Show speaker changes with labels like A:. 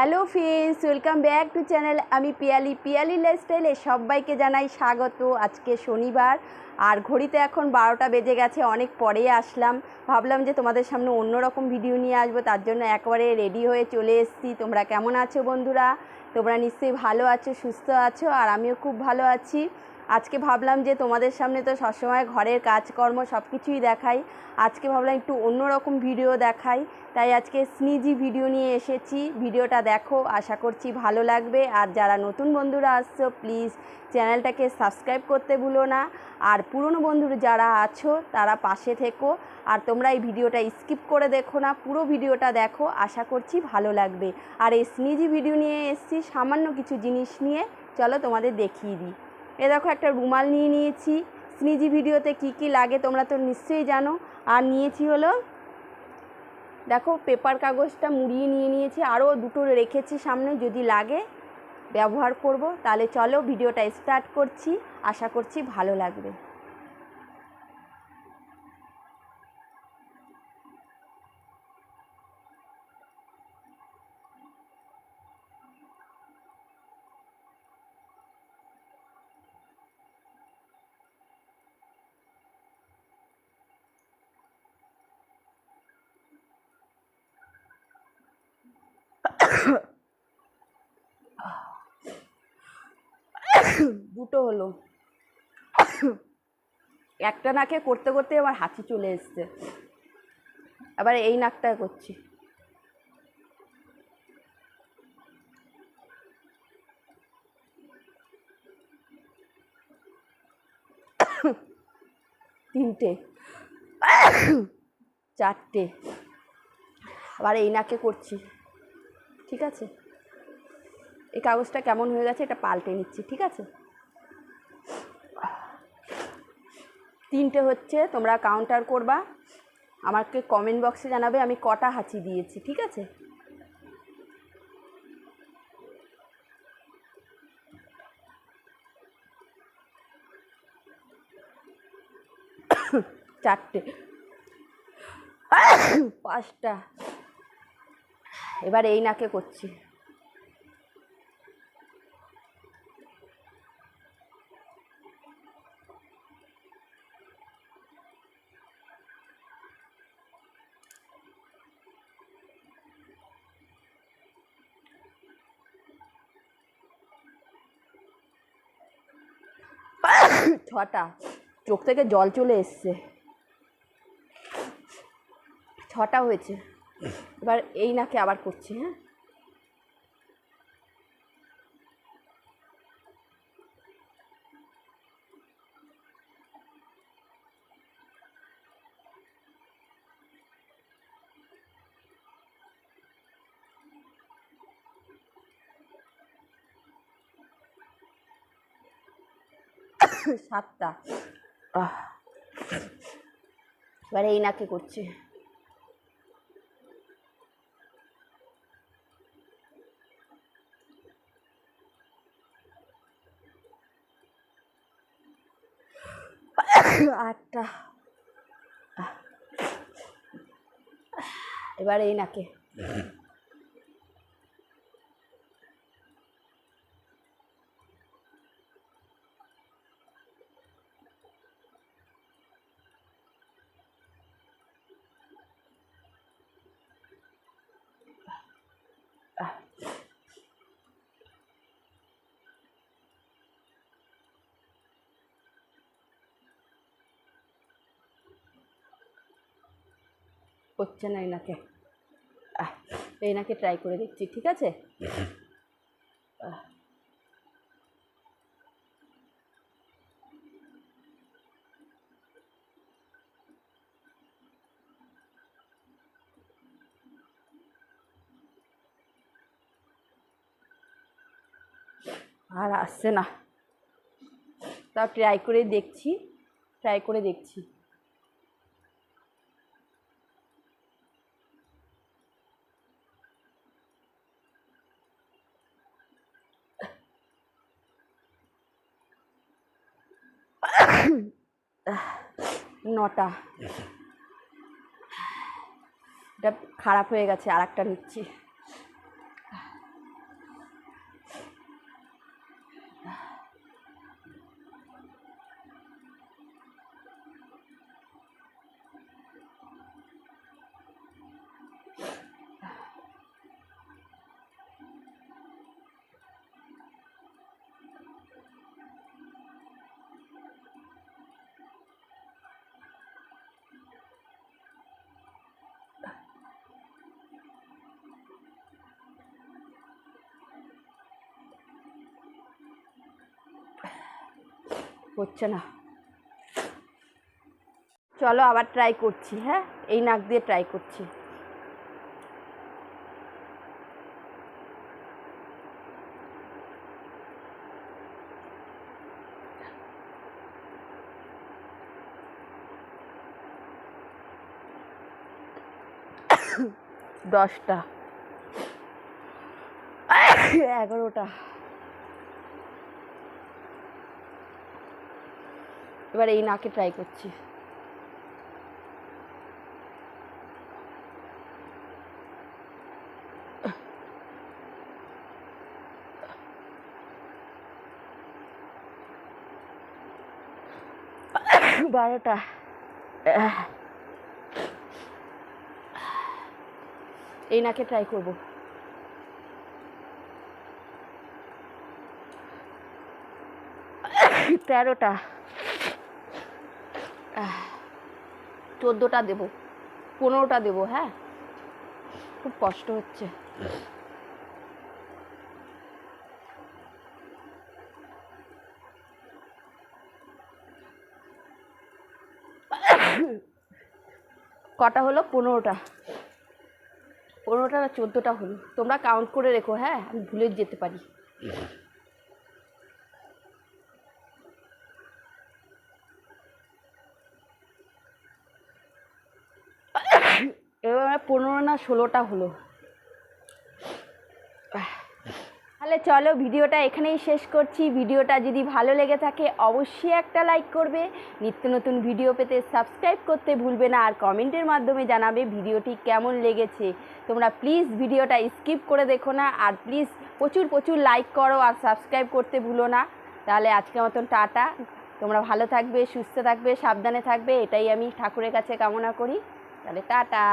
A: Hello friends, welcome back to channel. আমি পিয়ালি লাইফস্টাইলে সবাইকে জানাই স্বাগত। আজকে শনিবার আর ঘড়িতে এখন 12টা বেজে গেছে, অনেক পরে আসলাম। ভাবলাম যে তোমাদের সামনে অন্যরকম ভিডিও নিয়ে আসবো, তার জন্য একবারে রেডি হয়ে চলে এসেছি। তোমরা কেমন আছো বন্ধুরা? তোমরা নিশ্চয়ই ভালো আছো, সুস্থ আছো, আর আমিও খুব ভালো আছি। আজকে ভাবলাম যে তোমাদের সামনে তো সবসময় ঘরের কাজকর্ম সব কিছুই দেখাই, আজকে ভাবলাম একটু অন্যরকম ভিডিও দেখাই। তাই আজকে স্নিজি ভিডিও নিয়ে এসেছি। ভিডিওটা দেখো, আশা করছি ভালো লাগবে। আর যারা নতুন বন্ধুরা আসছো, প্লিজ চ্যানেলটাকে সাবস্ক্রাইব করতে ভুলো না। আর পুরনো বন্ধুরা যারা আছো তারা পাশে থেকো। আর তোমরা এই ভিডিওটা স্কিপ করে দেখো না, পুরো ভিডিওটা দেখো, আশা করছি ভালো লাগবে। আর এই স্নিজি ভিডিও নিয়ে এসেছি সামান্য কিছু জিনিস নিয়ে, চলো তোমাদের দেখিয়ে দিই। এ দেখো, একটা রুমাল নিয়ে নিয়েছি। স্নিজি ভিডিওতে কি কি লাগে তোমরা তো নিশ্চয়ই জানো। আর নিয়েছি হলো, দেখো, পেপার কাগজটা মুড়িয়ে নিয়েছি, আরও দুটো রেখেছি সামনে, যদি লাগে ব্যবহার করব। তাহলে চলো ভিডিওটা স্টার্ট করছি, আশা করছি ভালো লাগবে। দুটো হলো, একটা নাকে করতে করতে আবার হাঁচি চলে এসছে। আবার এই নাকটা করছি। তিনটে, চারটে, আবার এই নাকে করছি। ঠিক আছে, এই কাগজটা কেমন হয়ে গেছে, এটা পাল্টে নিচ্ছি। ঠিক আছে, তিনটে হচ্ছে। তোমরা কাউন্টার করবা, আমাকে কমেন্ট বক্সে জানাবে আমি কটা হাঁচি দিয়েছি। ঠিক আছে, চারটে, পাঁচটা, এবার এই নাকে করছি। ছটা, চোখ থেকে জল চলে এসছে। ছটা হয়েছে, এবার এই নাকে আবার করছি। হ্যাঁ, সাতটা, এবার এই নাকে করছি। আটটা, এবার এই নাকে। হচ্ছে না এই নাকে, এই নাকে ট্রাই করে দেখছি। ঠিক আছে, আর আসছে না, তাও ট্রাই করে দেখছি। নটা, এটা খারাপ হয়ে গেছে, আর একটা নিচ্ছি। হচ্ছে না। চলো আবার ট্রাই করছি। হ্যাঁ, এই নাক দিয়ে ট্রাই করছি। দশটা, 11টা। এবার এই নাকে ট্রাই করছি। বারোটা। এই নাকে ট্রাই করব। 13টা। 14টা দেবো, 15টা দেবো। হ্যাঁ, খুব কষ্ট হচ্ছে। কটা হলো? 15টা। 15টা না 14টা হলো। তোমরা কাউন্ট করে রেখো। হ্যাঁ, আমি ভুলে যেতে পারি। এবার 15 না 16টা হলো। তাহলে চলো ভিডিওটা এখানেই শেষ করছি। ভিডিওটা যদি ভালো লেগে থাকে অবশ্যই একটা লাইক করবে। নিত্য নতুন ভিডিও পেতে সাবস্ক্রাইব করতে ভুলবে না, আর কমেন্টের মাধ্যমে জানাবে ভিডিওটি কেমন লেগেছে। তোমরা প্লিজ ভিডিওটা স্কিপ করে দেখো না, আর প্লিজ প্রচুর প্রচুর লাইক করো আর সাবস্ক্রাইব করতে ভুলো না। তাহলে আজকের মতন টাটা। তোমরা ভালো থাকবে, সুস্থ থাকবে, সাবধানে থাকবে, এটাই আমি ঠাকুরের কাছে কামনা করি। তাহলে টাটা।